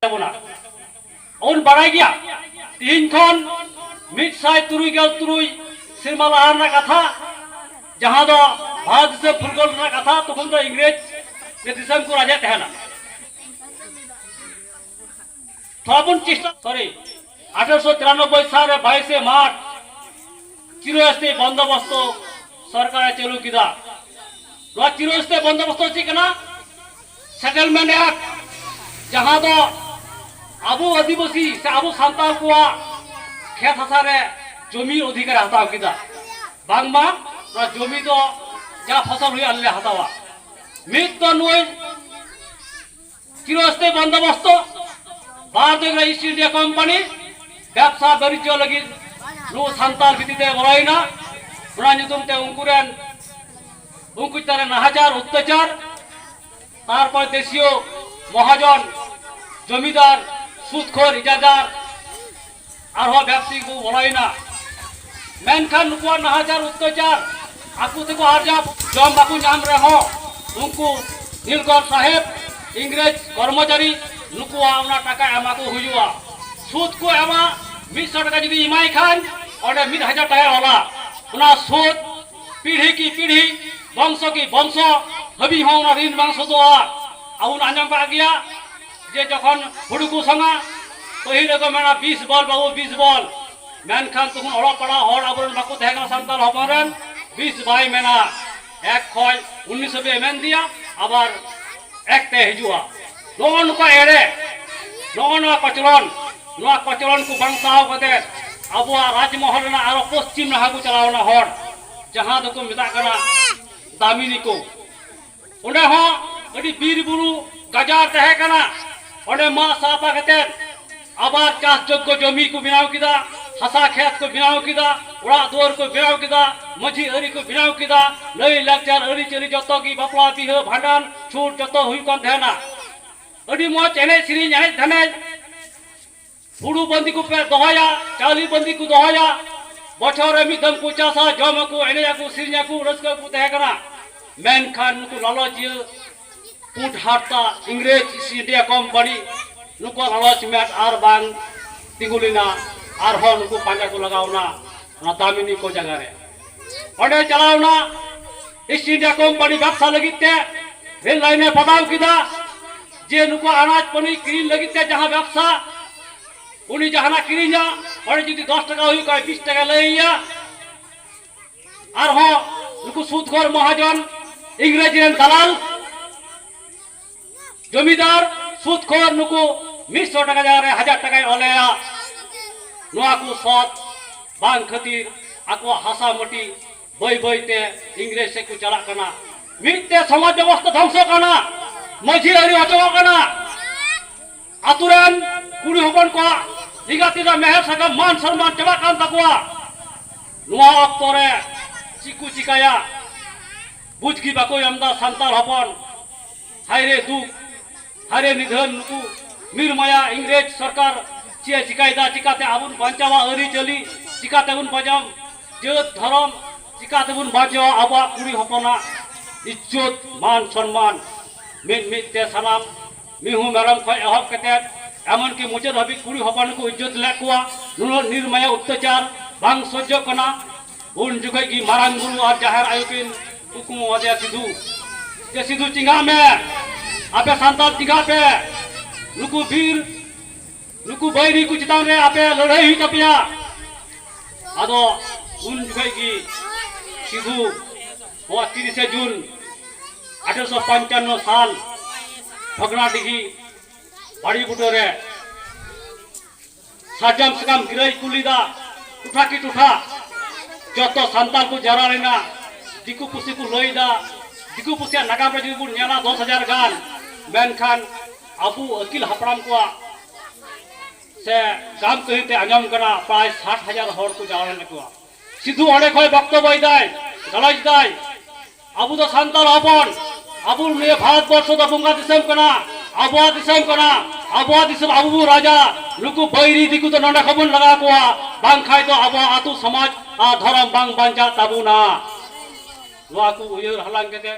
ᱛᱟᱵᱚᱱᱟ ᱚᱱ ᱵᱟᱲᱟᱭ ᱜᱮᱭᱟ ᱛᱤᱦᱤᱧ ᱠᱷᱚᱱ 133 ᱥᱮᱨᱢᱟ ᱞᱟᱦᱟ ᱨᱮᱱᱟᱜ ᱠᱟᱛᱷᱟ ᱡᱟᱦᱟᱸ ᱫᱚ ᱵᱷᱟᱨᱚᱛ ᱫᱤᱥᱚᱢ ᱯᱷᱩᱨᱜᱟᱹᱞ ᱨᱮᱱᱟᱜ ᱠᱟᱛᱷᱟ ᱛᱚᱠᱷᱚᱱ ᱫᱚ ᱤᱝᱨᱮᱡᱽ ᱫᱤᱥᱚᱢ ᱠᱚ ᱨᱟᱡᱮᱫ ᱛᱟᱦᱮᱱᱟ थोड़ाबन चेष्टा सॉरी 1893 साल 22 मार्च चिरस्थायी बंदोबस्त सरकार चालू किया चिरस्थायी बंदोबस्त चेकना सेटलमेंट एक्ट जहां दो आबू आदिवासी से आबू सांताल को खेत हासा रे जमी अधिकार हताव किया बांगमा जमी दो जा फसल हुई अल्ले हतावा मित तो नुई चिरस्थायी बंदोबस्त भारत ईस्ट इंडिया कंपनी व्यवसा बाणिज्य लगी सानताल भित्तिते बलायना उनको नाहाचार अत्याचार तारपर देशीय महाजन जमीदार सूदखोर इजादार और व्यवसायी को बलायना मेनखान नुकुआ नाहाचार अत्याचार आकु तेको आर्जा जम बाकु नाम रहो उनको नीलकंठ साहेब इंग्रेज कर्मचारी नुकुआ टाका एमा को हुआ सूद को एमा 100 टाका जुदी इमाय खान और 1000 टाका होला उना सूद पीढ़ी की पीढ़ी वंश की वंश हबी हो उना ऋण बांग सदोआ आउन आंजम पा गया जे जखन हुडुकु संगा पहिल को मेना 20 बॉल बाबू 20 बॉल मेन खान तखन ओड़ा पड़ा हर आबरन बाकु तहेगा संताल हपरन 20 बाई मेना एक खय 19 बे मेन दिया आबार एक ते हिजुआ नोन को एड़े नोन कचलन को बांसाव कते अब राजमहल और पश्चिम नाहा को चलावना हर जहां दो को मिता कना दामिनी को ओंडे हो अडी बीर बुरु गजार तहे कना ओंडे मा सापा कते आबार चास जोग्य जमी को बनाव किदा हसा खेत को बनाव किदा उड़ा दुआर को बनाव किदा मझी अरी को बनाव किदा लई लाचार अरी चली जतो की बापला बिह भांडन छूट जतो हुई कन देना अड़ी मौज एने श्री एने धने हुडू बंदी को पे दोहया चाली बंदी को दोहया बछर मिदम को चासा जम को एने को सिरया को रसका को तहेकना मेन खान को लालच पुट हाटता इंग्रेज ईस्ट इंडिया कंपनी नुको लालच मेट आर बांग तिगुलिना आर हो नुको पांजा को लगावना ना दामिनी को जगह रे ओंडे चलावना ईस्ट इंडिया कंपनी व्यवसा लगिते रेल लाइन पटाव किदा जे नुको अनाज पानी किरीन लगी जहां व्यवसा उनी जहाना किरीना और जुदी 10 टाका हुई 20 टाका लइया और हो नुको सूदखोर महाजन इंग्रेज रेन दलाल जमीदार सूदखोर नुको 100 टाका जगह 1000 टाका ओलेया नोआ को सत बांग खातिर आको हासा मटी बई बईते इंग्रेज से को चला कना मिते समाज व्यवस्था ध्वंस कना मझी अरी अचवा कना आतुरन कुड़ी हपन को निगातीरा मेहर सका मान सम्मान चबा कान तकवा नुआ अक्तरे चिकु चिकाया बुझकी बाको यमदा संताल हपन हायरे दुख हायरे निधन नुकु मिरमाया इंग्रेज सरकार चिया चिकायदा चिकाते आबुन बांचावा अरी चली चिकाते बुन बजाम जेत धर्म चिकाते बुन बाजावा आबा कुड़ी हपना इज्जत मान सम्मान मिते सनाम मिहु मेरम खय एहब कते एमन की मुचाद हबी कुड़ी हपन को इज्जत लेकुआ नुनो निर्मया अत्याचार बांग सह्य कना उन जुगे की मारांग गुरु और जाहिर आयुकिन हुकुम अदे सिधु जे सिधु चिंगा में आपे सांताल चिंगा पे नुकु वीर नुकु बैरी को चितान रे आपे लड़ाई हुई तपिया आदो उन जुगे की सिधु 30 जून 1855 साल भगनाडिगी बाड़ी बुटोरे साजम सकाम गिरई कुलीदा टुठा की टुठा जतो संताल को जरा लेना दिकु पुसी को लईदा दिकु पुसिया नागाम रे जुदी 10,000 गान मेनखान अबू अकिल हपराम को से गाम कहिते आंजम कना प्राय 60,000 हर को जरा लेना सिधु ओडे खय वक्तव्य दाय गलज दाय अबू तो संताल हपन अबू ने भारत वर्ष द बुंगा दिसम कना आबुआ दिसम अबू राजा नुकु बैरी दिकु तो नंडा खबन लगा कोआ बांग खाय तो आबुआ आतु समाज आ धर्म बांग बांचा ताबुना नुआ को उयर हलांग केते